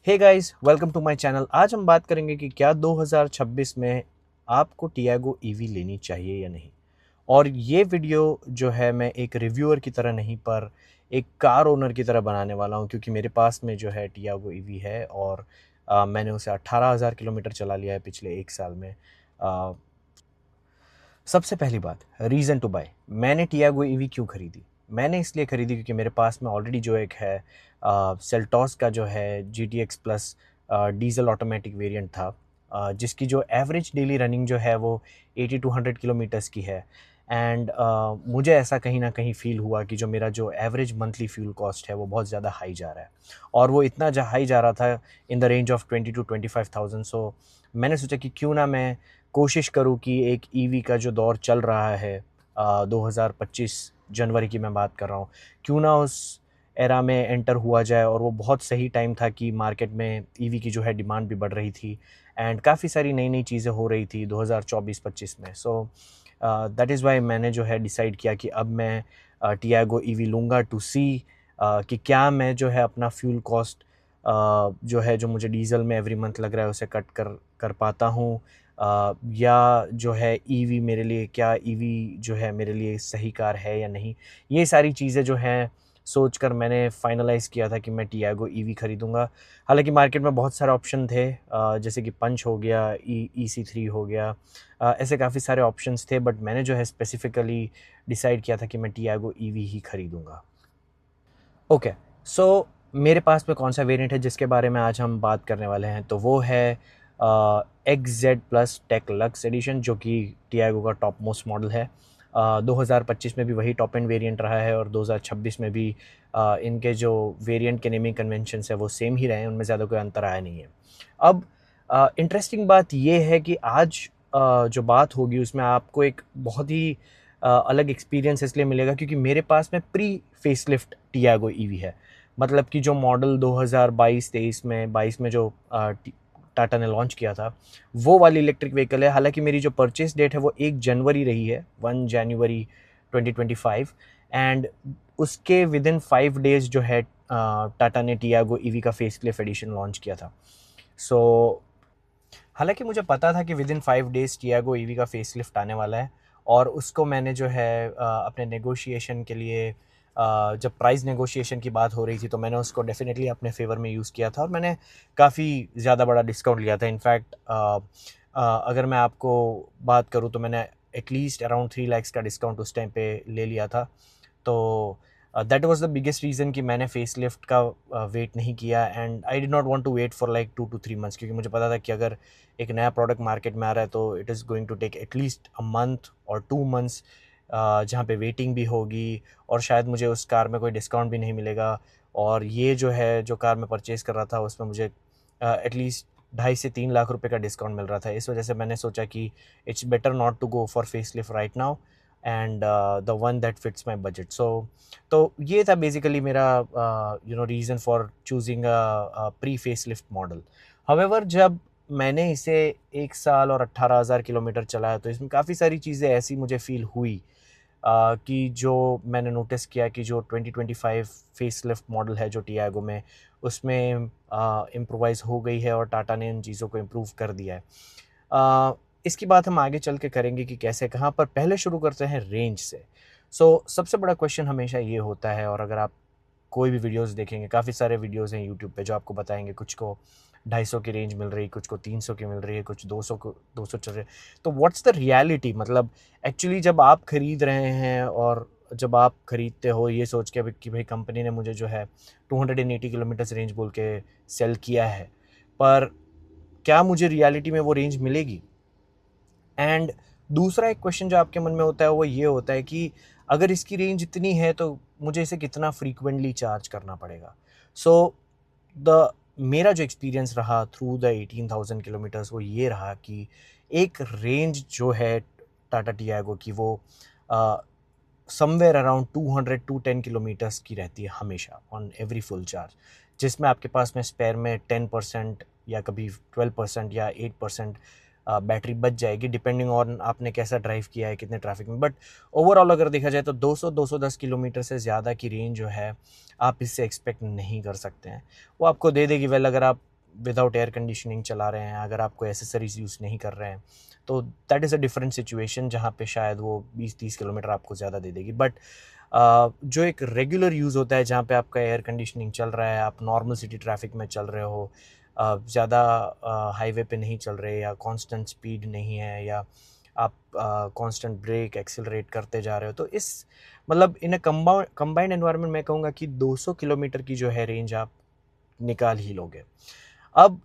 Hey guys, welcome to my channel. आज हम बात करेंगे कि क्या 2026 में आपको टियागो ईवी लेनी चाहिए या नहीं। और ये वीडियो जो है मैं एक रिव्यूअर की तरह नहीं पर एक कार ओनर की तरह बनाने वाला हूँ, क्योंकि मेरे पास में जो है टियागो ईवी है और मैंने उसे 18,000 किलोमीटर चला लिया है पिछले एक साल में। अ, सबसे पहली बात, रीज़न टू बाय। मैंने टियागो ईवी क्यों खरीदी? मैंने इसलिए खरीदी क्योंकि मेरे पास में ऑलरेडी जो एक है सेल्टॉस का जो है G T x plus diesel automatic variant था, जिसकी जो एवरेज डेली रनिंग जो है वो 80 to 100 किलोमीटर्स की है। एंड मुझे ऐसा कहीं ना कहीं फ़ील हुआ कि जो मेरा जो एवरेज मंथली फ्यूल कॉस्ट है वो बहुत ज़्यादा हाई जा रहा है, और वो इतना हाई जा रहा था in the range of 20 to 25,000। सो मैंने सोचा कि क्यों ना मैं कोशिश करूँ कि एक ईवी का जो दौर चल रहा है, 2025 जनवरी की मैं बात कर रहा हूँ, क्यों ना उस एरा में एंटर हुआ जाए। और वो बहुत सही टाइम था कि मार्केट में ईवी की जो है डिमांड भी बढ़ रही थी एंड काफ़ी सारी नई नई चीज़ें हो रही थी 2024-25 में। सो दैट इज़ वाई मैंने जो है डिसाइड किया कि अब मैं टियागो ईवी लूँगा टू सी कि क्या मैं जो है अपना फ्यूल कॉस्ट जो है, जो मुझे डीजल में एवरी मंथ लग रहा है, उसे कट कर कर पाता हूँ, या जो है ईवी मेरे लिए, क्या ईवी जो है मेरे लिए सही कार है या नहीं। ये सारी चीज़ें जो हैं सोचकर मैंने फाइनलाइज़ किया था कि मैं टियागो ईवी खरीदूँगा। हालाँकि मार्केट में बहुत सारे ऑप्शन थे, जैसे कि पंच हो गया, ई-सी3 हो गया, ऐसे काफ़ी सारे ऑप्शंस थे, बट मैंने जो है स्पेसिफ़िकली डिसाइड किया था कि मैं टियागो ईवी ही खरीदूँगा। ओके, सो मेरे पास में कौन सा वेरिएंट है जिसके बारे में आज हम बात करने वाले हैं, तो वो है X Z plus tech lux edition, जो कि टियागो का टॉप मोस्ट मॉडल है। 2025 में भी वही टॉप एंड वेरिएंट रहा है और 2026 में भी इनके जो वेरिएंट के नेमिंग कन्वेंशंस है वो सेम ही रहे हैं, उनमें ज़्यादा कोई अंतर आया नहीं है। अब इंटरेस्टिंग बात ये है कि आज जो बात होगी उसमें आपको एक बहुत ही अलग एक्सपीरियंस इसलिए मिलेगा क्योंकि मेरे पास में प्री फेसलिफ्ट टियागो ईवी है। मतलब कि जो मॉडल 2022-23 में 22 में जो टाटा ने लॉन्च किया था, वो वाली इलेक्ट्रिक व्हीकल है। हालांकि मेरी जो परचेस डेट है वो 1 जनवरी रही है, 1 जनवरी 2025। एंड उसके विद इन 5 डेज जो है टाटा ने टियागो ईवी का फेसलिफ्ट एडिशन लॉन्च किया था। सो हालांकि मुझे पता था कि with in 5 days Tiago EV का फेसलिफ्ट आने वाला है, और उसको मैंने जो है अपने नेगोशिएशन के लिए, जब प्राइस नेगोशिएशन की बात हो रही थी तो मैंने उसको डेफिनेटली अपने फेवर में यूज़ किया था और मैंने काफ़ी ज़्यादा बड़ा डिस्काउंट लिया था। इनफैक्ट अगर मैं आपको बात करूँ तो मैंने एटलीस्ट अराउंड 3 lakhs का डिस्काउंट उस टाइम पे ले लिया था। तो that was the biggest reason कि मैंने फेसलिफ्ट का वेट नहीं किया, and I did not want to wait for like 2 to 3 months, क्योंकि मुझे पता था कि अगर एक नया प्रोडक्ट मार्केट में आ रहा है तो it is going to take at least a month और 2 months, जहाँ पे वेटिंग भी होगी और शायद मुझे उस कार में कोई डिस्काउंट भी नहीं मिलेगा। और ये जो है, जो कार मैं परचेज़ कर रहा था उसमें मुझे एटलीस्ट 2.5 से 3 लाख रुपए का डिस्काउंट मिल रहा था। इस वजह से मैंने सोचा कि it's better not to go for facelift right now, and the one that fits my budget. So तो ये था बेसिकली मेरा reason for choosing a pre facelift model. However जब मैंने इसे एक साल और 18,000 किलोमीटर चलाया तो इसमें काफ़ी सारी चीज़ें ऐसी मुझे फ़ील हुई, कि जो मैंने नोटिस किया कि जो 2025 फेसलिफ्ट मॉडल है जो टियागो में, उसमें इम्प्रोवाइज़ हो गई है और टाटा ने इन चीज़ों को इम्प्रूव कर दिया है। इसकी बात हम आगे चल के करेंगे कि कैसे, कहाँ पर। पहले शुरू करते हैं रेंज से। सबसे बड़ा क्वेश्चन हमेशा ये होता है, और अगर आप कोई भी वीडियोस देखेंगे, काफ़ी सारे वीडियोस हैं यूट्यूब पे जो आपको बताएंगे, कुछ को 250 की रेंज मिल रही, कुछ को 300 की मिल रही है, कुछ 200 को 200 चल रहे हैं। तो व्हाट्स द रियलिटी, मतलब एक्चुअली जब आप खरीद रहे हैं और जब आप खरीदते हो ये सोच के कि भाई कंपनी ने मुझे जो है 280 किलोमीटर्स रेंज बोल के सेल किया है, पर क्या मुझे रियलिटी में वो रेंज मिलेगी? एंड दूसरा एक क्वेश्चन जो आपके मन में होता है वो ये होता है कि अगर इसकी रेंज इतनी है तो मुझे इसे कितना फ्रीक्वेंटली चार्ज करना पड़ेगा। सो द मेरा जो एक्सपीरियंस रहा थ्रू द 18,000 किलोमीटर्स वो ये रहा कि एक रेंज जो है टाटा टियागो की, वो समवेयर अराउंड 200 to 10 किलोमीटर्स की रहती है हमेशा ऑन एवरी फुल चार्ज, जिसमें आपके पास में स्पेयर में 10% या कभी 12% या 8% बैटरी बच जाएगी, डिपेंडिंग ऑन आपने कैसा ड्राइव किया है, कितने ट्रैफिक में। बट ओवरऑल अगर देखा जाए तो 200-210 किलोमीटर से ज़्यादा की रेंज जो है आप इससे एक्सपेक्ट नहीं कर सकते हैं। वो आपको दे देगी। वेल, अगर आप विदाउट एयर कंडीशनिंग चला रहे हैं, अगर आप कोई एसेसरीज यूज़ नहीं कर रहे हैं, तो that is a different situation जहाँ पे शायद वो 20-30 किलोमीटर आपको ज़्यादा दे देगी। बट जो एक रेगुलर यूज़ होता है जहाँ पे आपका एयर कंडीशनिंग चल रहा है, आप नॉर्मल सिटी ट्रैफिक में चल रहे हो, ज़्यादा हाईवे पे नहीं चल रहे, या कांस्टेंट स्पीड नहीं है, या आप कांस्टेंट ब्रेक एक्सेलरेट करते जा रहे हो, तो इस मतलब इन अ कंबाइंड एनवायरनमेंट मैं कहूँगा कि 200 किलोमीटर की जो है रेंज आप निकाल ही लोगे। अब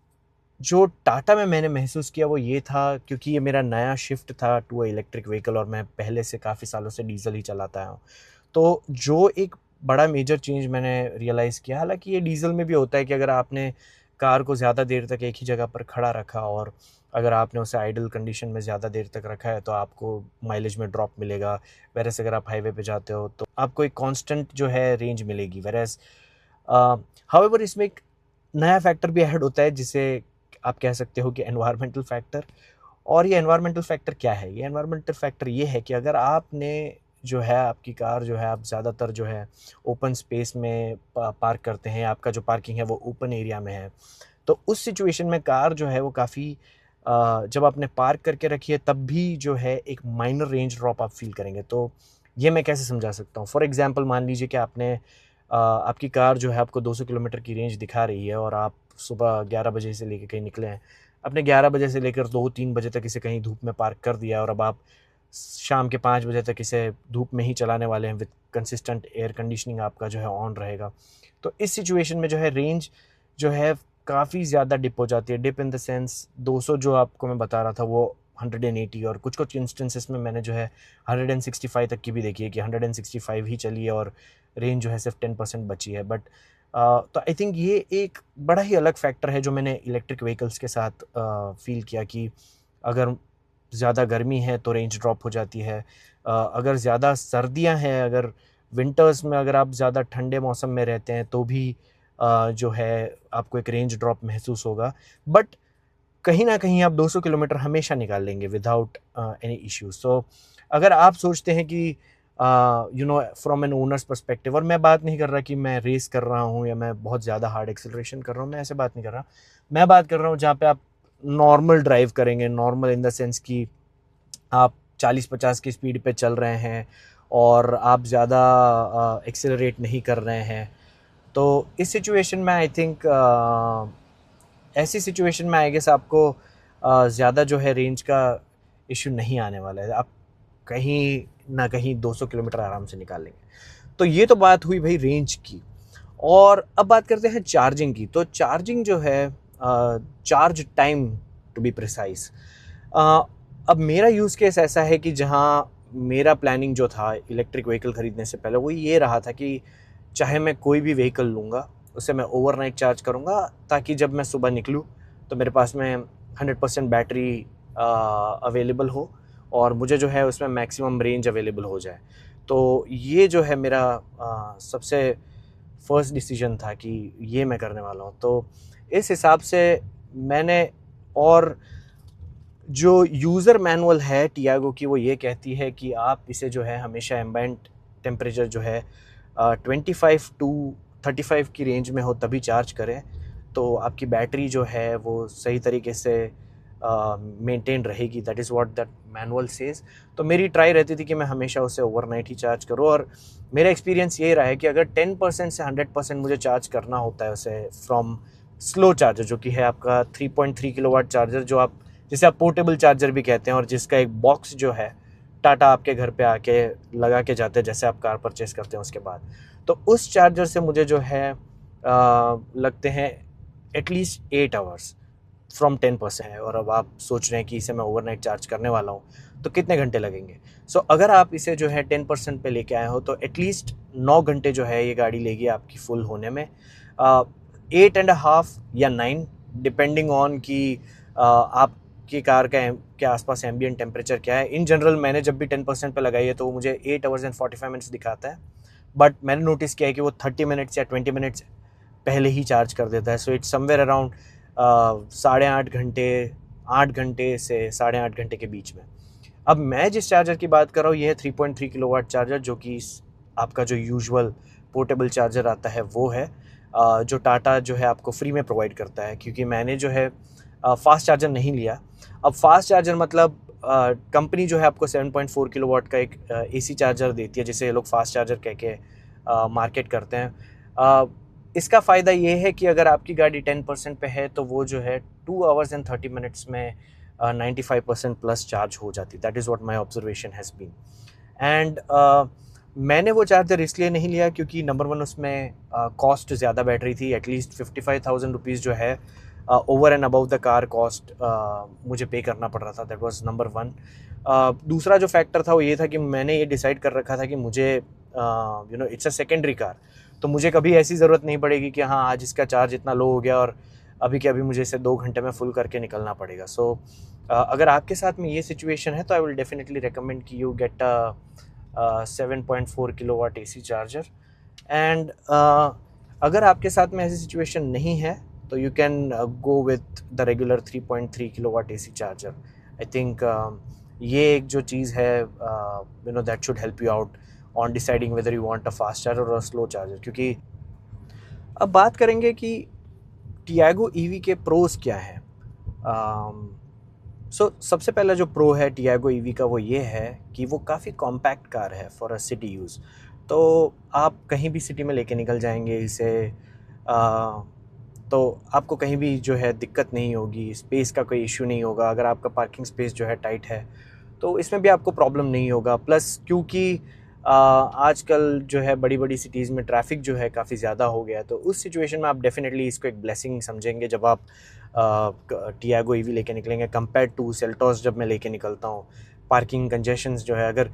जो टाटा में मैंने महसूस किया वो ये था, क्योंकि ये मेरा नया शिफ्ट था टू अ इलेक्ट्रिक व्हीकल और मैं पहले से काफ़ी सालों से डीजल ही चलाता हूँ। तो जो एक बड़ा मेजर चेंज मैंने रियलाइज़ किया, हालांकि ये डीजल में भी होता है कि अगर आपने कार को ज़्यादा देर तक एक ही जगह पर खड़ा रखा और अगर आपने उसे आइडल कंडीशन में ज़्यादा देर तक रखा है तो आपको माइलेज में ड्रॉप मिलेगा। वेरएस अगर आप हाईवे पे जाते हो तो आपको एक कांस्टेंट जो है रेंज मिलेगी। वेरएस हाउएवर इसमें एक नया फैक्टर भी ऐड होता है जिसे आप कह सकते हो कि एनवायरमेंटल फैक्टर। और ये एनवायरमेंटल फैक्टर क्या है? ये एनवायरमेंटल फैक्टर ये है कि अगर आपने जो है आपकी कार जो है आप ज़्यादातर जो है ओपन स्पेस में पार्क करते हैं, आपका जो पार्किंग है वो ओपन एरिया में है, तो उस सिचुएशन में कार जो है वो काफ़ी जब आपने पार्क करके रखी है तब भी जो है एक माइनर रेंज ड्रॉप आप फील करेंगे। तो ये मैं कैसे समझा सकता हूँ? फॉर एग्जांपल मान लीजिए कि आपने आपकी कार जो है आपको 200 किलोमीटर की रेंज दिखा रही है और आप सुबह 11 बजे से लेकर कहीं निकले हैं। आपने 11 बजे से लेकर 2-3 बजे तक इसे कहीं धूप में पार्क कर दिया और अब आप शाम के 5 बजे तक इसे धूप में ही चलाने वाले हैं विद कंसिस्टेंट एयर कंडीशनिंग आपका जो है ऑन रहेगा। तो इस सिचुएशन में जो है रेंज जो है काफ़ी ज़्यादा डिप हो जाती है। डिप इन द सेंस 200 जो आपको मैं बता रहा था वो 180, और कुछ इंस्टेंसेस में मैंने जो है 165 तक की भी देखी है कि 165 ही चली है और रेंज जो है सिर्फ 10% बची है। बट तो आई थिंक ये एक बड़ा ही अलग फैक्टर है जो मैंने इलेक्ट्रिक व्हीकल्स के साथ फील किया कि अगर ज़्यादा गर्मी है तो रेंज ड्रॉप हो जाती है, अगर ज़्यादा सर्दियां हैं, अगर विंटर्स में अगर आप ज़्यादा ठंडे मौसम में रहते हैं तो भी जो है आपको एक रेंज ड्रॉप महसूस होगा। बट कहीं ना कहीं आप 200 किलोमीटर हमेशा निकाल लेंगे विदाउट एनी इश्यूज। सो अगर आप सोचते हैं कि फ्रॉम एन ओनर्स पर्सपेक्टिव, और मैं बात नहीं कर रहा कि मैं रेस कर रहा हूँ या मैं बहुत ज़्यादा हार्ड एक्सेलरेशन कर रहा हूँ, मैं ऐसे बात नहीं कर रहा। मैं बात कर रहा हूँ जहाँ पे आप नॉर्मल ड्राइव करेंगे, नॉर्मल इन द सेंस कि आप 40-50 की स्पीड पे चल रहे हैं और आप ज़्यादा एक्सेलरेट नहीं कर रहे हैं। तो इस सिचुएशन में आई थिंक ऐसी सिचुएशन में आई गेस आपको ज़्यादा जो है रेंज का इशू नहीं आने वाला है। आप कहीं ना कहीं 200 किलोमीटर आराम से निकाल लेंगे। तो ये तो बात हुई भाई रेंज की। और अब बात करते हैं चार्जिंग की। तो चार्जिंग जो है charge time to be precise, अब मेरा यूज़ केस ऐसा है कि जहाँ मेरा प्लानिंग जो था इलेक्ट्रिक व्हीकल ख़रीदने से पहले वो ये रहा था कि चाहे मैं कोई भी व्हीकल लूँगा उसे मैं ओवरनाइट चार्ज करूँगा, ताकि जब मैं सुबह निकलूँ तो मेरे पास में 100% बैटरी अवेलेबल हो और मुझे जो है उसमें मैक्सिमम रेंज अवेलेबल हो जाए। तो ये जो है मेरा सबसे फर्स्ट डिसीजन था कि ये मैं करने वाला हूँ। तो इस हिसाब से मैंने, और जो यूज़र मैनुअल है टियागो की वो ये कहती है कि आप इसे जो है हमेशा एम्बिएंट टेम्परेचर जो है 25 टू 35 की रेंज में हो तभी चार्ज करें, तो आपकी बैटरी जो है वो सही तरीके से मेंटेन रहेगी। That is what that manual says. तो मेरी ट्राई रहती थी कि मैं हमेशा उसे ओवरनाइट ही चार्ज करूँ, और मेरा एक्सपीरियंस ये रहा है कि अगर 10% से 100% मुझे चार्ज करना होता है उसे फ्रॉम स्लो चार्जर, जो कि है आपका 3.3 किलोवाट चार्जर, जो आप जिसे आप पोर्टेबल चार्जर भी कहते हैं, और जिसका एक बॉक्स जो है टाटा आपके घर पे आके लगा के जाते हैं जैसे आप कार परचेस करते हैं उसके बाद। तो उस चार्जर से मुझे जो है लगते हैं एटलीस्ट 8 आवर्स फ्रॉम 10% है। और अब आप सोच रहे हैं कि इसे मैं ओवरनाइट चार्ज करने वाला हूँ तो कितने घंटे लगेंगे। सो अगर आप इसे जो है 10% पे लेके आए हो तो एटलीस्ट 9 घंटे जो है ये गाड़ी लेगी आपकी फुल होने में। 8.5 या 9 डिपेंडिंग ऑन कि आपकी कार के आसपास एम्बिएंट टेम्परेचर क्या है। इन जनरल मैंने जब भी 10% पे लगाई है तो वो मुझे 8 आवर्स एंड 45 मिनट्स दिखाता है, बट मैंने नोटिस किया है कि वो 30 मिनट्स या 20 मिनट्स पहले ही चार्ज कर देता है। सो इट्स समवेयर अराउंड 8.5 घंटे, 8 घंटे से 8.5 घंटे के बीच में। अब मैं जिस चार्जर की बात कर रहा हूँ ये है 3.3 किलोवाट चार्जर, जो कि आपका जो यूजुअल पोर्टेबल चार्जर आता है वो है। जो टाटा जो है आपको फ्री में प्रोवाइड करता है, क्योंकि मैंने जो है फास्ट चार्जर नहीं लिया। अब फास्ट चार्जर मतलब कंपनी जो है आपको 7.4 किलोवाट का एक एसी चार्जर देती है, जिसे ये लोग फास्ट चार्जर कह के मार्केट करते हैं। इसका फ़ायदा ये है कि अगर आपकी गाड़ी 10% पे है तो वो जो है 2 आवर्स एंड 30 मिनट्स में 95% प्लस चार्ज हो जाती है। That is what my observation has been. And मैंने वो चार्जर इसलिए नहीं लिया क्योंकि नंबर वन उसमें कॉस्ट ज़्यादा बैठ रही थी। एटलीस्ट 55,000 रुपीज़ जो है over and above the car cost मुझे पे करना पड़ रहा था। That was number one. दूसरा जो फैक्टर था वो ये था कि मैंने ये डिसाइड कर रखा था कि मुझे इट्स अ सेकेंडरी कार, तो मुझे कभी ऐसी ज़रूरत नहीं पड़ेगी कि हाँ आज इसका चार्ज इतना लो हो गया और अभी के अभी मुझे इसे 2 घंटे में फुल करके निकलना पड़ेगा। सो अगर आपके साथ में ये सिचुएशन है तो आई विल डेफिनेटली रिकमेंड कि you get 7.4 kilowatt AC charger. And अगर आपके साथ में ऐसी सिचुएशन नहीं है तो you can go with the regular 3.3 kilowatt AC charger. I think ये एक जो चीज़ है that should help you out on deciding whether you want a fast charger और अ स्लो चार्जर। क्योंकि अब बात करेंगे कि टियागो ईवी के प्रोज क्या हैं। सबसे पहला जो प्रो है टियागो ईवी का वो ये है कि वो काफ़ी कॉम्पैक्ट कार है फॉर अ सिटी यूज़। तो आप कहीं भी सिटी में लेके निकल जाएंगे इसे, तो आपको कहीं भी जो है दिक्कत नहीं होगी, स्पेस का कोई इशू नहीं होगा। अगर आपका पार्किंग स्पेस जो है टाइट है तो इसमें भी आपको प्रॉब्लम नहीं होगा। प्लस क्योंकि आजकल जो है बड़ी बड़ी सिटीज़ में ट्रैफिक जो है काफ़ी ज़्यादा हो गया है, तो उस सिचुएशन में आप डेफिनेटली इसको एक ब्लेसिंग समझेंगे जब आप टियागो ईवी लेके निकलेंगे कंपेयर टू सेल्टॉस। जब मैं लेके निकलता हूँ पार्किंग कंजेशंस जो है, अगर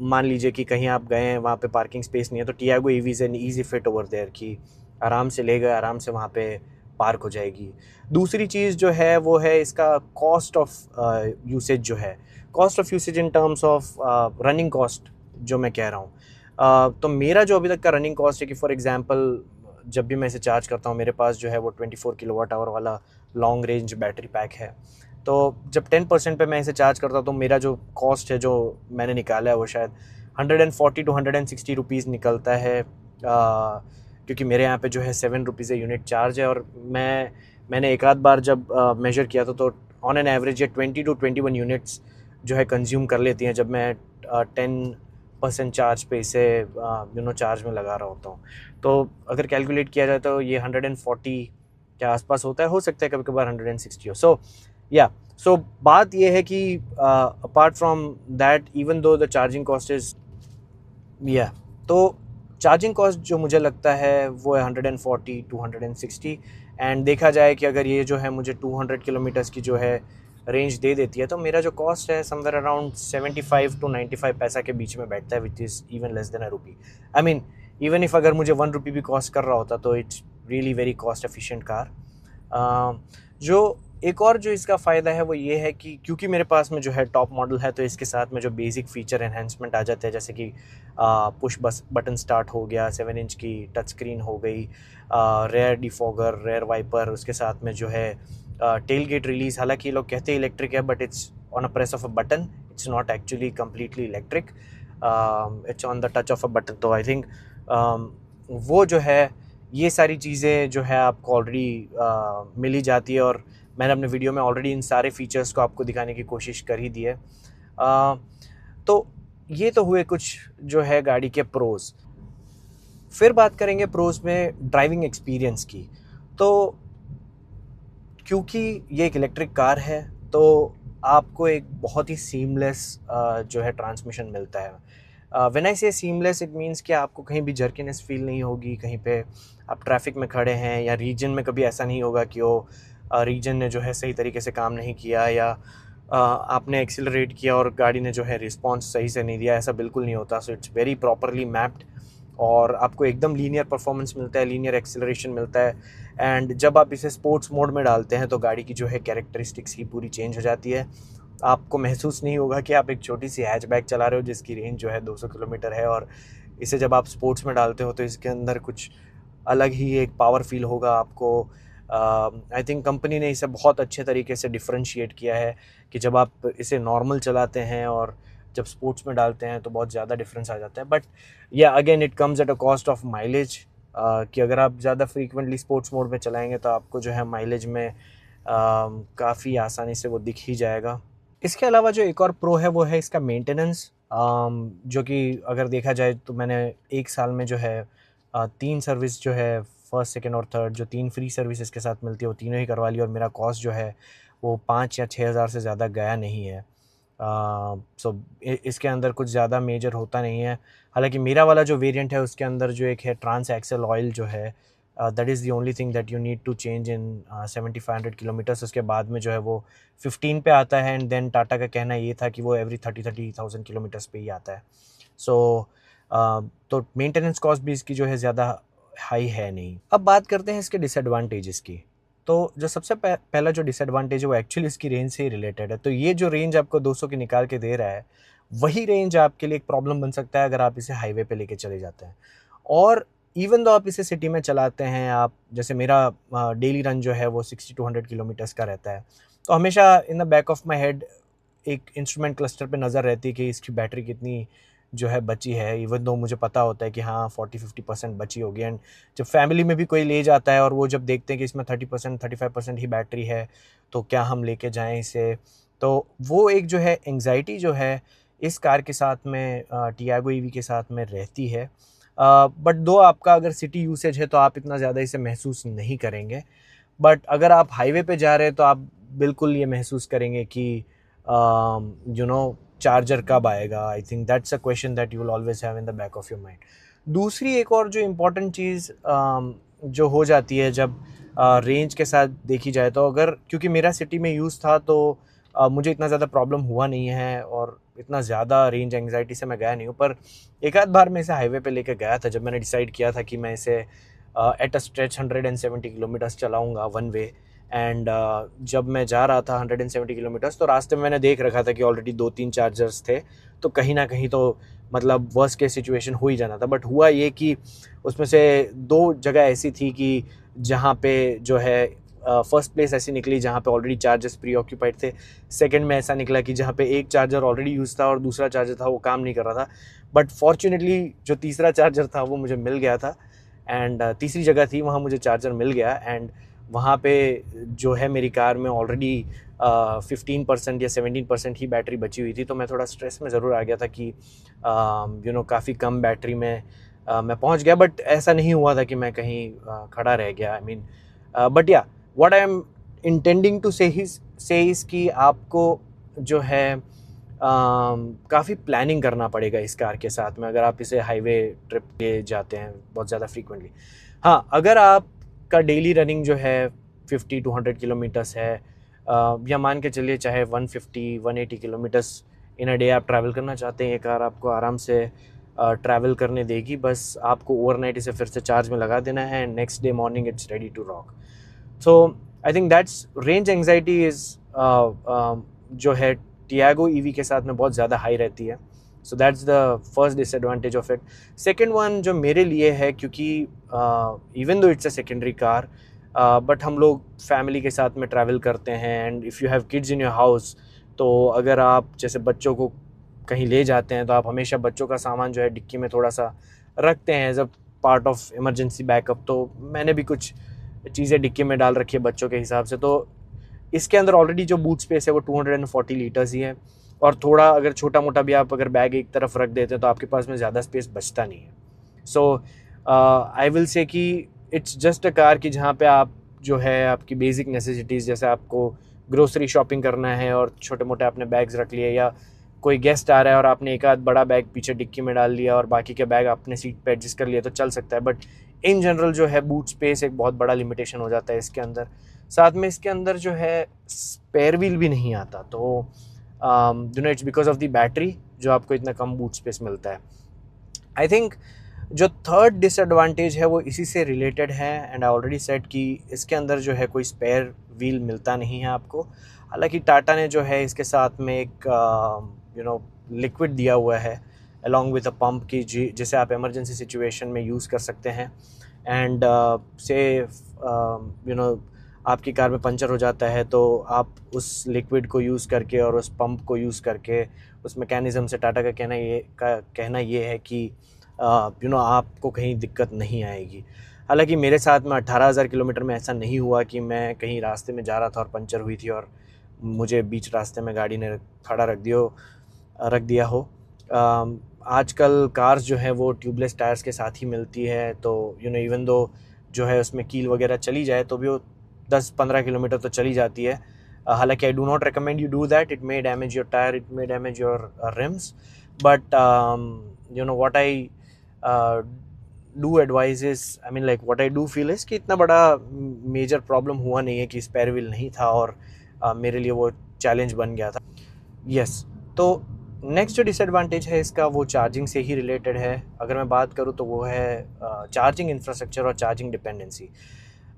मान लीजिए कि कहीं आप गए हैं वहाँ पे पार्किंग स्पेस नहीं है, तो Tiago EV is an easy fit over there कि आराम से ले गए, आराम से वहाँ पे पार्क हो जाएगी। दूसरी चीज़ जो है वो है इसका कॉस्ट ऑफ यूसेज जो है, cost of usage in terms of running cost जो मैं कह रहा हूँ। तो मेरा जो अभी तक का रनिंग कॉस्ट है कि फॉर एग्जांपल जब भी मैं इसे चार्ज करता हूँ, मेरे पास जो है वो 24 किलोवाट आवर वाला लॉन्ग रेंज बैटरी पैक है। तो जब 10% पे मैं इसे चार्ज करता हूँ तो मेरा जो कॉस्ट है जो मैंने निकाला है वो शायद 140 टू 160 रुपीज़ निकलता है, क्योंकि मेरे यहाँ पे जो है 7 रुपीज़ यूनिट चार्ज है। और मैंने एक आध बार जब मेजर किया था तो ऑन एन एवरेज ये 20 टू 21 यूनिट्स जो है कंज्यूम कर लेती हैं जब मैं 10% चार्ज पे इसे चार्ज में लगा रहा होता हूँ। तो अगर कैलकुलेट किया जाए तो ये 140 के आसपास होता है, हो सकता है कभी कभार 160 हो। सो बात ये है कि apart from that even though the charging cost is तो चार्जिंग कॉस्ट जो मुझे लगता है वो है 140 टू 160। एंड देखा जाए कि अगर ये जो है मुझे 200 किलोमीटर्स की जो है रेंज दे देती है तो मेरा जो कॉस्ट है समवेयर अराउंड 75 टू 95 पैसा के बीच में बैठता है, which is even less than a rupee. I mean even if अगर मुझे 1 रुपी भी कॉस्ट कर रहा होता तो it's really very cost efficient car. जो एक और जो इसका फ़ायदा है वो ये है कि क्योंकि मेरे पास में जो है टॉप मॉडल है तो इसके साथ में जो बेसिक फ़ीचर एनहेंसमेंट आ जाते हैं, जैसे कि पुश बटन स्टार्ट हो गया, 7 इंच की टच स्क्रीन हो गई, रेयर डिफॉगर, रेयर वाइपर, उसके साथ में जो है टेल गेट रिलीज़। हालांकि लोग कहते हैं इलेक्ट्रिक है but it's on a press of a button, it's not actually completely electric, it's on the touch of a button. तो आई थिंक वो जो है ये सारी चीज़ें जो है आपको ऑलरेडी मिल ही जाती है, और मैंने अपने वीडियो में ऑलरेडी इन सारे फीचर्स को आपको दिखाने की कोशिश कर ही दी है। तो ये तो हुए कुछ जो है गाड़ी के प्रोज़। फिर बात करेंगे प्रोज़ में ड्राइविंग एक्सपीरियंस की। तो क्योंकि ये एक इलेक्ट्रिक कार है तो आपको एक बहुत ही सीमलेस जो है ट्रांसमिशन मिलता है। व्हेन आई से सीमलेस इट मीन्स कि आपको कहीं भी जर्किनेस फील नहीं होगी। कहीं पे आप ट्रैफिक में खड़े हैं या रीजन में कभी ऐसा नहीं होगा कि वो रीजन ने जो है सही तरीके से काम नहीं किया या आपने एक्सीलरेट किया और गाड़ी ने जो है रिस्पॉन्स सही से नहीं दिया, ऐसा बिल्कुल नहीं होता। So it's very properly mapped और आपको एकदम लीनियर परफॉर्मेंस मिलता है, लीनियर एक्सीलरेशन मिलता है। एंड जब आप इसे स्पोर्ट्स मोड में डालते हैं तो गाड़ी की जो है कैरेक्टरिस्टिक्स ही पूरी चेंज हो जाती है। आपको महसूस नहीं होगा कि आप एक छोटी सी हैचबैक चला रहे हो जिसकी रेंज जो है 200 किलोमीटर है, और इसे जब आप स्पोर्ट्स में डालते हो तो इसके अंदर कुछ अलग ही एक पावर फील होगा आपको। आई थिंक कंपनी ने इसे बहुत अच्छे तरीके से डिफरेंशिएट किया है कि जब आप इसे नॉर्मल चलाते हैं और जब स्पोर्ट्स में डालते हैं तो बहुत ज़्यादा डिफरेंस आ जाता है। बट या again it comes at a cost of mileage. कि अगर आप ज़्यादा फ्रीक्वेंटली स्पोर्ट्स मोड में चलाएंगे तो आपको जो है माइलेज में काफ़ी आसानी से वो दिख ही जाएगा। इसके अलावा जो एक और प्रो है वो है इसका मेंटेनेंस, जो कि अगर देखा जाए तो मैंने एक साल में जो है 3 सर्विस जो है फर्स्ट, सेकंड और थर्ड, जो 3 फ्री सर्विस इसके साथ मिलती है वो तीनों ही करवा ली, और मेरा कॉस्ट जो है वो 5 या 6 हज़ार से ज़्यादा गया नहीं है। सो इसके अंदर कुछ ज़्यादा मेजर होता नहीं है। हालांकि मेरा वाला जो वेरिएंट है उसके अंदर जो एक है ट्रांस एक्सल ऑयल जो है, that is the only thing that you need to change in 7500 kilometres. उसके बाद में जो है वो 15 पे आता है, एंड देन टाटा का कहना ये था कि वो एवरी 30,000 किलोमीटर्स पे ही आता है। सो तो मेंटेनेंस कॉस्ट भी इसकी जो है ज़्यादा हाई है नहीं। अब बात करते हैं इसके डिसएडवांटेजेस की। तो जो सबसे पहला जो डिसएडवांटेज है वो एक्चुअली इसकी रेंज से ही रिलेटेड है। तो ये जो रेंज आपको 200 की निकाल के दे रहा है, वही रेंज आपके लिए एक प्रॉब्लम बन सकता है अगर आप इसे हाईवे पे लेके चले जाते हैं। और इवन दो आप इसे सिटी में चलाते हैं, आप जैसे मेरा डेली रन जो है वो 60 to 100 किलोमीटर्स का रहता है, तो हमेशा in the back of my head एक इंस्ट्रूमेंट क्लस्टर पे नज़र रहती है कि इसकी बैटरी कितनी जो है बची है। इवन दो मुझे पता होता है कि हाँ 40-50% बची होगी, एंड जब फैमिली में भी कोई ले जाता है और वो जब देखते हैं कि इसमें 30% 35% ही बैटरी है, तो क्या हम लेके जाएं इसे। तो वो एक जो है एंग्जाइटी जो है इस कार के साथ में, टियागो ईवी के साथ में रहती है। बट दो आपका अगर सिटी यूसेज है तो आप इतना ज़्यादा इसे महसूस नहीं करेंगे, बट अगर आप हाईवे पे जा रहे हैं तो आप बिल्कुल ये महसूस करेंगे कि चार्जर कब आएगा। आई think that's a question that you will always have in the back of your mind. दूसरी एक और जो इम्पोर्टेंट चीज़ जो हो जाती है जब रेंज के साथ देखी जाए, तो अगर क्योंकि मेरा सिटी में यूज़ था तो मुझे इतना ज़्यादा प्रॉब्लम हुआ नहीं है और इतना ज़्यादा रेंज एंग्जाइटी से मैं गया नहीं हूँ। पर एक आध बार मैं इसे हाईवे पे लेकर गया था जब मैंने डिसाइड किया था कि मैं इसे एट अ स्ट्रेच 170 किलोमीटर्स चलाऊँगा वन वे। एंड जब मैं जा रहा था 170 किलोमीटर्स, तो रास्ते में मैंने देख रखा था कि ऑलरेडी 2-3 चार्जर्स थे, तो कहीं ना कहीं तो मतलब वर्स्ट केस सिचुएशन हो ही जाना था। बट हुआ ये कि उसमें से 2 जगह ऐसी थी कि जहाँ पे जो है फर्स्ट प्लेस ऐसी निकली जहाँ पे ऑलरेडी चार्जर्स प्री ऑक्यूपाइड थे। सेकंड में ऐसा निकला कि जहाँ पे एक चार्जर ऑलरेडी यूज़ था और दूसरा चार्जर था वो काम नहीं कर रहा था। बट फॉर्चुनेटली जो तीसरा चार्जर था वो मुझे मिल गया था, एंड तीसरी जगह थी वहाँ मुझे चार्जर मिल गया। एंड वहाँ पे जो है मेरी कार में ऑलरेडी 15% या 17% ही बैटरी बची हुई थी, तो मैं थोड़ा स्ट्रेस में ज़रूर आ गया था कि काफ़ी कम बैटरी में मैं पहुँच गया। बट ऐसा नहीं हुआ था कि मैं कहीं खड़ा रह गया। आई मीन बट या what I am intending to say is कि आपको जो है काफ़ी प्लानिंग करना पड़ेगा इस कार के साथ में अगर आप इसे हाईवे ट्रिप पे जाते हैं बहुत ज़्यादा फ्रीक्वेंटली। हाँ, अगर आपका डेली रनिंग जो है 50 to 100 किलोमीटर्स है, या मान के चलिए चाहे 150-180 किलोमीटर्स इन अ डे आप ट्रैवल करना चाहते हैं, ये कार आपको आराम से ट्रैवल करने देगी। बस आपको ओवरनाइट इसे फिर से चार्ज में लगा देना है, and next day morning it's ready to rock. So I think that's range anxiety is जो है टियागो ईवी के साथ में बहुत ज़्यादा हाई रहती है। So that's the first disadvantage of it. Second one जो मेरे लिए है, क्योंकि even though it's a secondary car, but हम लोग फैमिली के साथ में ट्रैवल करते हैं, and if you have kids in your house, तो अगर आप जैसे बच्चों को कहीं ले जाते हैं तो आप हमेशा बच्चों का सामान जो है डिक्की में थोड़ा सा रखते हैं as a part of emergency backup. तो मैंने भी कुछ चीज़ें डिक्की में डाल रखी है बच्चों के हिसाब से। तो इसके अंदर ऑलरेडी जो बूट स्पेस है वो 240 लीटर्स ही है, और थोड़ा अगर छोटा मोटा भी आप अगर बैग एक तरफ रख देते हैं तो आपके पास में ज़्यादा स्पेस बचता नहीं है। सो आई विल से कि इट्स जस्ट अ कार कि जहाँ पे आप जो है आपकी बेसिक नेसेसिटीज़, जैसे आपको ग्रोसरी शॉपिंग करना है और छोटे मोटे आपने बैग्स रख लिए, या कोई गेस्ट आ रहा है और आपने एक आध बड़ा बैग पीछे डिक्की में डाल लिया और बाकी के बैग आपने सीट पे एडजस्ट कर लिया, तो चल सकता है। बट इन जनरल जो है बूट स्पेस एक बहुत बड़ा लिमिटेशन हो जाता है इसके अंदर। साथ में इसके अंदर जो है स्पेयर व्हील भी नहीं आता, तो it's because of the battery जो आपको इतना कम बूट स्पेस मिलता है। आई थिंक जो थर्ड डिसएडवांटेज है वो इसी से रिलेटेड है, एंड आई ऑलरेडी सेड कि इसके अंदर जो है कोई स्पेयर व्हील मिलता नहीं है आपको। हालांकि टाटा ने जो है इसके साथ में एक लिक्विड दिया हुआ है अलॉन्ग विद अ पंप की, जिसे आप इमरजेंसी सिचुएशन में यूज़ कर सकते हैं। एंड आपकी कार में पंचर हो जाता है तो आप उस लिक्विड को यूज़ करके और उस पंप को यूज़ करके, उस मैकेनिज़्म से टाटा का कहना ये है कि आपको कहीं दिक्कत नहीं आएगी। हालांकि मेरे साथ में 18,000 किलोमीटर में ऐसा नहीं हुआ कि मैं कहीं रास्ते में जा रहा था और पंचर हुई थी और मुझे बीच रास्ते में गाड़ी ने खड़ा रख दिया हो। आजकल कार्स जो हैं वो ट्यूबलेस टायर्स के साथ ही मिलती है, तो इवन दो जो है उसमें कील वगैरह चली जाए तो भी वो 10-15 किलोमीटर तो चली जाती है। हालांकि I do not recommend you do that, it may damage your tyre, it may damage your RIMS, but what I do advice is, I mean like what I do feel is कि इतना बड़ा major problem हुआ नहीं है कि spare wheel नहीं था और मेरे लिए वो चैलेंज बन गया था। यस, तो नेक्स्ट जो डिसएडवांटेज है इसका वो चार्जिंग से ही रिलेटेड है। अगर मैं बात करूँ तो वो है चार्जिंग इंफ्रास्ट्रक्चर और चार्जिंग डिपेंडेंसी।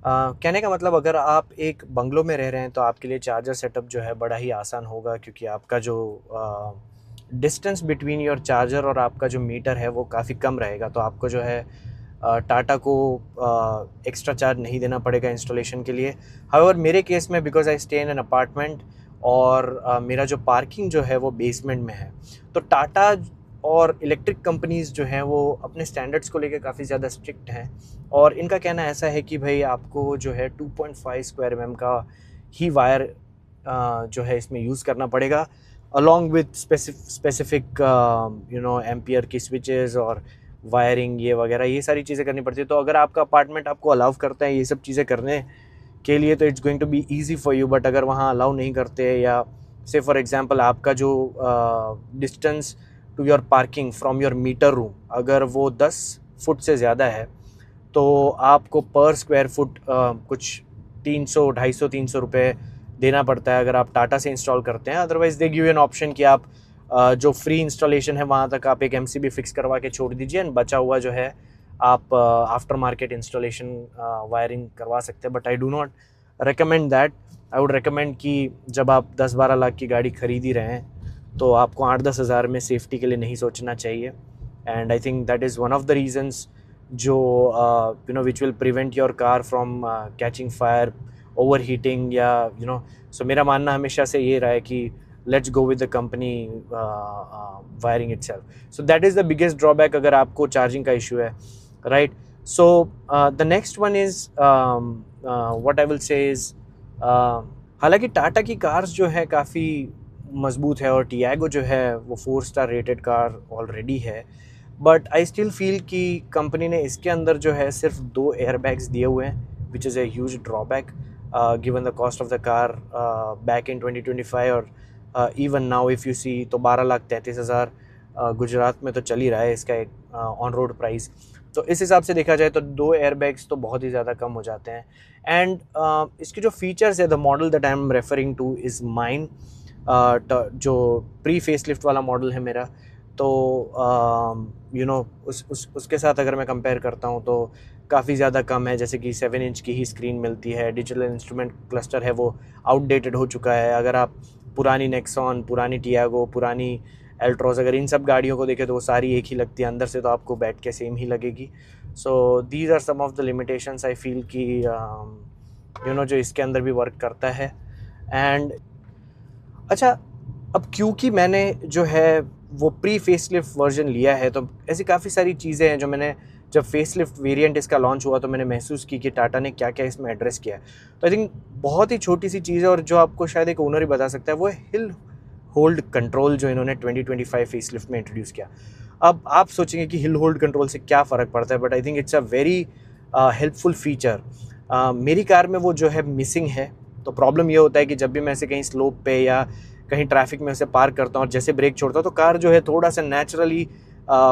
कहने का मतलब, अगर आप एक बंगलो में रह रहे हैं तो आपके लिए चार्जर सेटअप जो है बड़ा ही आसान होगा, क्योंकि आपका जो डिस्टेंस बिटवीन योर चार्जर और आपका जो मीटर है वो काफ़ी कम रहेगा। तो आपको जो है टाटा को एक्स्ट्रा चार्ज नहीं देना पड़ेगा इंस्टॉलेशन के लिए। हाउएवर मेरे केस में, because I stay in an apartment और मेरा जो पार्किंग जो है वो बेसमेंट में है, तो टाटा और इलेक्ट्रिक कंपनीज़ जो हैं वो अपने स्टैंडर्ड्स को लेकर काफ़ी ज़्यादा स्ट्रिक्ट हैं और इनका कहना ऐसा है कि भाई आपको जो है 2.5 स्क्वायर mm का ही वायर जो है इसमें यूज़ करना पड़ेगा, अलॉन्ग विथ स्पेसिफिक एम्पियर की स्विचेस और वायरिंग ये वगैरह, ये सारी चीज़ें करनी पड़ती है। तो अगर आपका अपार्टमेंट आपको अलाउ करता है ये सब चीज़ें करने के लिए तो it's going to be easy for you, but अगर वहाँ अलाउ नहीं करते, या से फॉर एग्जांपल आपका जो distance to your parking from your meter room अगर वो 10 फुट से ज़्यादा है तो आपको पर स्क्वायर फुट कुछ 250-300 रुपये देना पड़ता है अगर आप टाटा से इंस्टॉल करते हैं। Otherwise they give you an option कि आप जो फ्री इंस्टॉलेशन है वहाँ तक आप एक MCB फिक्स करवा के छोड़ दीजिए एंड बचा हुआ जो है आप आफ्टर मार्केट इंस्टॉलेशन वायरिंग करवा सकते हैं। But I do not recommend that. I would recommend कि जब आप 10-12 लाख की गाड़ी खरीद ही रहे हैं तो आपको 8-10 हज़ार में सेफ्टी के लिए नहीं सोचना चाहिए। And I think that is one of the reasons जो which will prevent your car from catching fire, over heating, या सो मेरा मानना हमेशा से ये रहा है कि let's go with the company wiring itself. So that is the biggest drawback अगर आपको चार्जिंग का इशू है, right? So the next one is what I will say is हालांकि टाटा की कार्स जो है काफ़ी मजबूत है और टियागो जो है वो 4 स्टार रेटेड कार ऑलरेडी है, बट आई स्टिल फील कि कंपनी ने इसके अंदर जो है सिर्फ 2 एयरबैग्स दिए हुए हैं, which is a huge drawback given the cost of the car back in 2025 और even now if you see तो 12,33,000 गुजरात में तो चल ही रहा है इसका एक ऑन रोड प्राइस। तो इस हिसाब से देखा जाए तो 2 एयरबैग्स तो बहुत ही ज़्यादा कम हो जाते हैं। एंड इसके जो फीचर्स है, the model that I am referring two is mine, जो प्री फेसलिफ्ट वाला मॉडल है मेरा, तो उसके साथ अगर मैं कंपेयर करता हूँ तो काफ़ी ज़्यादा कम है। जैसे कि 7 इंच की ही स्क्रीन मिलती है, डिजिटल इंस्ट्रूमेंट क्लस्टर है वो आउटडेटेड हो चुका है। अगर आप पुरानी नेक्सॉन, पुरानी टियागो, पुरानी एल्ट्रोस, अगर इन सब गाड़ियों को देखें तो वो सारी एक ही लगती है, अंदर से तो आपको बैठ के सेम ही लगेगी। So these are some of the limitations I feel कि जो इसके अंदर भी वर्क करता है। एंड अच्छा, अब क्योंकि मैंने जो है वो प्री फेसलिफ्ट वर्जन लिया है तो ऐसी काफ़ी सारी चीज़ें हैं जो मैंने जब फेसलिफ्ट वेरिएंट इसका लॉन्च हुआ तो मैंने महसूस की कि टाटा ने क्या क्या इसमें एड्रेस किया है। तो आई थिंक बहुत ही छोटी सी चीज़ है और जो आपको शायद एक ओनर ही बता सकता है, वो है हिल होल्ड कंट्रोल जो इन्होंने 2025 फेसलिफ्ट में इंट्रोड्यूस किया। अब आप सोचेंगे कि हिल होल्ड कंट्रोल से क्या फ़र्क पड़ता है, but I think it's a very helpful feature. मेरी कार में वो जो है मिसिंग है। तो प्रॉब्लम ये होता है कि जब भी मैं ऐसे कहीं स्लोप पे या कहीं ट्रैफिक में उसे पार्क करता हूँ और जैसे ब्रेक छोड़ता हूँ तो कार जो है थोड़ा सा नेचुरली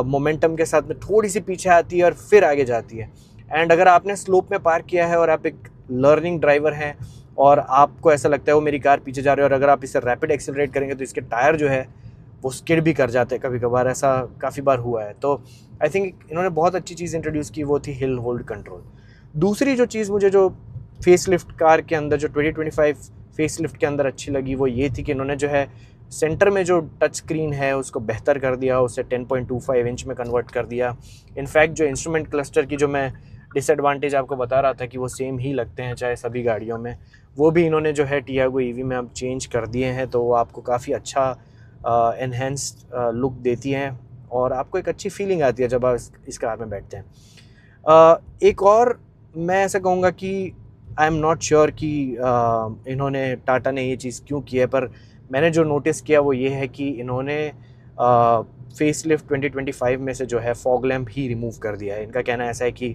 मोमेंटम के साथ में थोड़ी सी पीछे आती है और फिर आगे जाती है। एंड अगर आपने स्लोप में पार्क किया है और आप एक लर्निंग ड्राइवर हैं और आपको ऐसा लगता है वो मेरी कार पीछे जा रही है और अगर आप इसे रैपिड एक्सेलरेट करेंगे तो इसके टायर जो है वो स्किड भी कर जाते हैं कभी कभार, ऐसा काफ़ी बार हुआ है। तो आई थिंक इन्होंने बहुत अच्छी चीज़ इंट्रोड्यूस की, वो थी हिल होल्ड कंट्रोल। दूसरी जो चीज़ मुझे जो फेसलिफ्ट कार के अंदर जो 2025 फेसलिफ्ट के अंदर अच्छी लगी वो ये थी कि इन्होंने जो है सेंटर में जो टच स्क्रीन है उसको बेहतर कर दिया, उसे 10.25 इंच में कन्वर्ट कर दिया। इनफैक्ट जो इंस्ट्रूमेंट क्लस्टर की जो मैं डिसएडवांटेज आपको बता रहा था कि वो सेम ही लगते हैं चाहे सभी गाड़ियों में, वो भी इन्होंने जो है टियागो ईवी में अब चेंज कर दिए हैं, तो वो आपको काफ़ी अच्छा एनहेंस्ड लुक देती हैं और आपको एक अच्छी फीलिंग आती है जब आप इस कार में बैठते हैं। एक और मैं ऐसा कहूँगा कि आई एम नॉट श्योर कि इन्होंने टाटा ने ये चीज़ क्यों की है, पर मैंने जो नोटिस किया वो ये है कि इन्होंने फेसलिफ्ट 2025 में से जो है फॉग लैम्प ही रिमूव कर दिया है। इनका कहना ऐसा है कि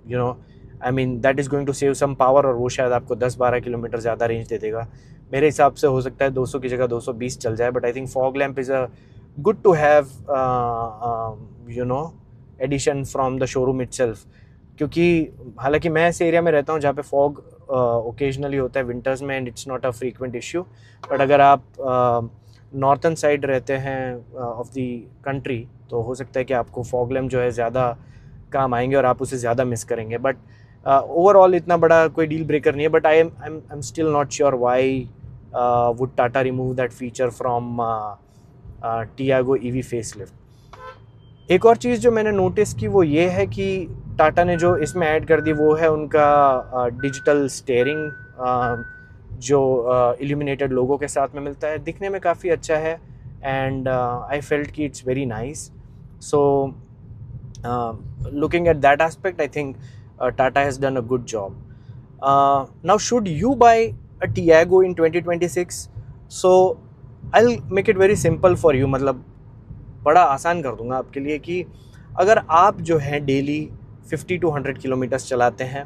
you know I mean that is going to save some power, और वो शायद आपको 10-12 किलोमीटर ज़्यादा रेंज दे देगा। मेरे हिसाब से हो सकता है 200 की जगह 220 चल जाए, but I think fog lamp is a good to have you know addition from the showroom itself. क्योंकि हालांकि मैं ऐसे एरिया में रहता हूँ जहाँ पे फॉग ओकेजनली होता है विंटर्स में, and it's not a frequent issue. But अगर आप नॉर्थन साइड रहते हैं ऑफ द कंट्री, तो हो सकता है कि आपको फॉग लैम्प जो है ज़्यादा काम आएंगे और आप उसे ज़्यादा मिस करेंगे। बट ओवरऑल इतना बड़ा कोई डील ब्रेकर नहीं है, but I am still not sure why would Tata remove that feature from Tiago EV facelift. एक और चीज़ जो मैंने नोटिस की वो ये है कि टाटा ने जो इसमें ऐड कर दी वो है उनका डिजिटल स्टीयरिंग, जो इल्यूमिनेटेड लोगो के साथ में मिलता है। दिखने में काफ़ी अच्छा है, एंड आई फेल्ट कि it's very nice. So looking at that aspect, I think Tata has done a good job. Now, should you buy a Tiago in 2026? So I'll make it very simple for you, मतलब बड़ा आसान कर दूंगा आपके लिए कि अगर आप जो है डेली 50 to 100 किलोमीटर्स चलाते हैं,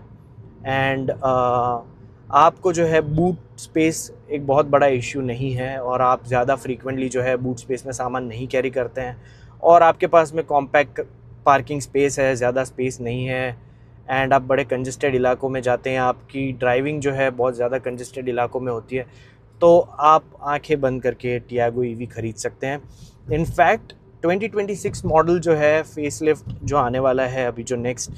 एंड आपको जो है बूट स्पेस एक बहुत बड़ा इश्यू नहीं है, और आप ज़्यादा फ्रीक्वेंटली जो है बूट स्पेस में सामान नहीं कैरी करते हैं, और आपके पास में कॉम्पैक्ट पार्किंग स्पेस है, ज़्यादा स्पेस नहीं है, एंड आप बड़े कंजेस्टेड इलाकों में जाते हैं, आपकी ड्राइविंग जो है बहुत ज़्यादा कंजेस्टेड इलाकों में होती है, तो आप आंखें बंद करके टियागो ईवी ख़रीद सकते हैं। इनफैक्ट 2026 मॉडल जो है फेसलिफ्ट जो आने वाला है अभी जो नेक्स्ट,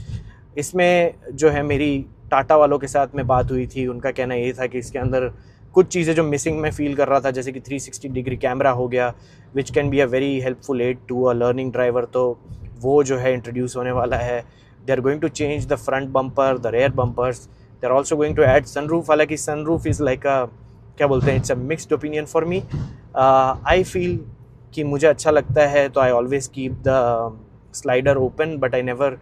इसमें जो है मेरी टाटा वालों के साथ में बात हुई थी, उनका कहना ये था कि इसके अंदर कुछ चीज़ें जो मिसिंग मैं फील कर रहा था, जैसे कि 360 डिग्री कैमरा हो गया, which can be a very helpful aid to a learning driver, तो वो जो है इंट्रोड्यूस होने वाला है। They are going to change the front bumper, the rear bumpers, they are also going to add sunroof. हालांकि सनरूफ इज़ लाइक अ, क्या बोलते हैं, it's a mixed opinion for me. I feel कि मुझे अच्छा लगता है, तो I always keep the slider open, but I never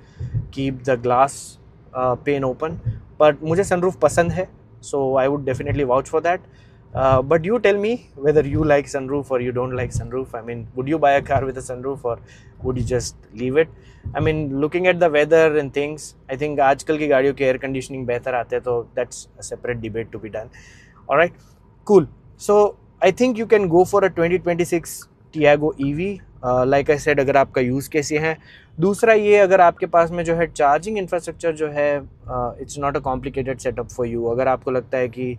keep the glass pen open. But मुझे सनरूफ पसंद है, so I would definitely vouch for that. But you tell me whether you like sunroof or you don't like sunroof. I mean, would you buy a car with a sunroof or would you just leave it? I mean, looking at the weather and things, I think आजकल की गाड़ियों के air conditioning बेहतर आते हैं, तो that's a separate debate to be done. All right, cool. So I think you can go for a 2026 Tiago EV. Like I said, अगर आपका यूज़ केस ये है। दूसरा ये, अगर आपके पास में जो है चार्जिंग इंफ्रास्ट्रक्चर जो है, it's not a complicated setup for you. अगर आपको लगता है कि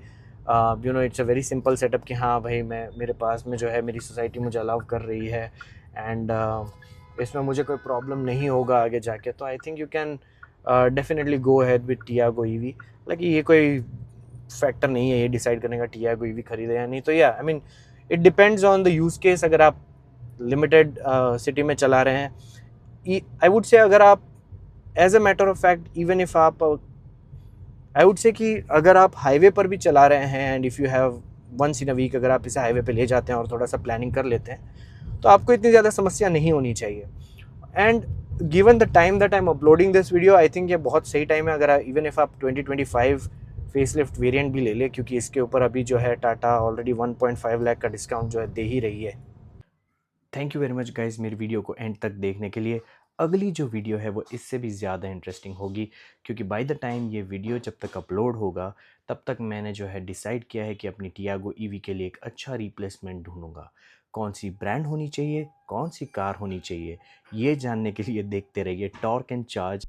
you no it's a very simple setup कि हाँ भाई, मैं मेरे पास में जो है मेरी सोसाइटी मुझे अलाउ कर रही है, एंड इसमें मुझे कोई प्रॉब्लम नहीं होगा आगे जाके, तो I think you can definitely go ahead with Tiago EV. हालांकि ये कोई फैक्टर नहीं है ये डिसाइड करने का टियागो ईवी खरीदे या नहीं, तो या I mean it depends on the use case. अगर आप लिमिटेड सिटी में चला रहे हैं, आई वुड से अगर आप as a matter of fact, even if आप, आई वुड से कि अगर आप हाईवे पर भी चला रहे हैं, and if you have once in a week, अगर आप इसे हाईवे पे ले जाते हैं और थोड़ा सा प्लानिंग कर लेते हैं, तो आपको इतनी ज़्यादा समस्या नहीं होनी चाहिए। And given the time that I am uploading this video, I think ये बहुत सही टाइम है अगर इवन इफ आप 2025 फेसलिफ्ट वेरिएंट भी ले लें, क्योंकि इसके ऊपर अभी जो है टाटा ऑलरेडी 1.5 लाख का डिस्काउंट जो है दे ही रही है। Thank you very much guys मेरी वीडियो को एंड तक देखने के लिए। अगली जो वीडियो है वो इससे भी ज़्यादा इंटरेस्टिंग होगी, क्योंकि बाय द टाइम ये वीडियो जब तक अपलोड होगा तब तक मैंने जो है डिसाइड किया है कि अपनी टियागो ईवी के लिए एक अच्छा रिप्लेसमेंट ढूंढूंगा। कौन सी ब्रांड होनी चाहिए, कौन सी कार होनी चाहिए, ये जानने के लिए देखते रहिए टॉर्क एंड चार्ज।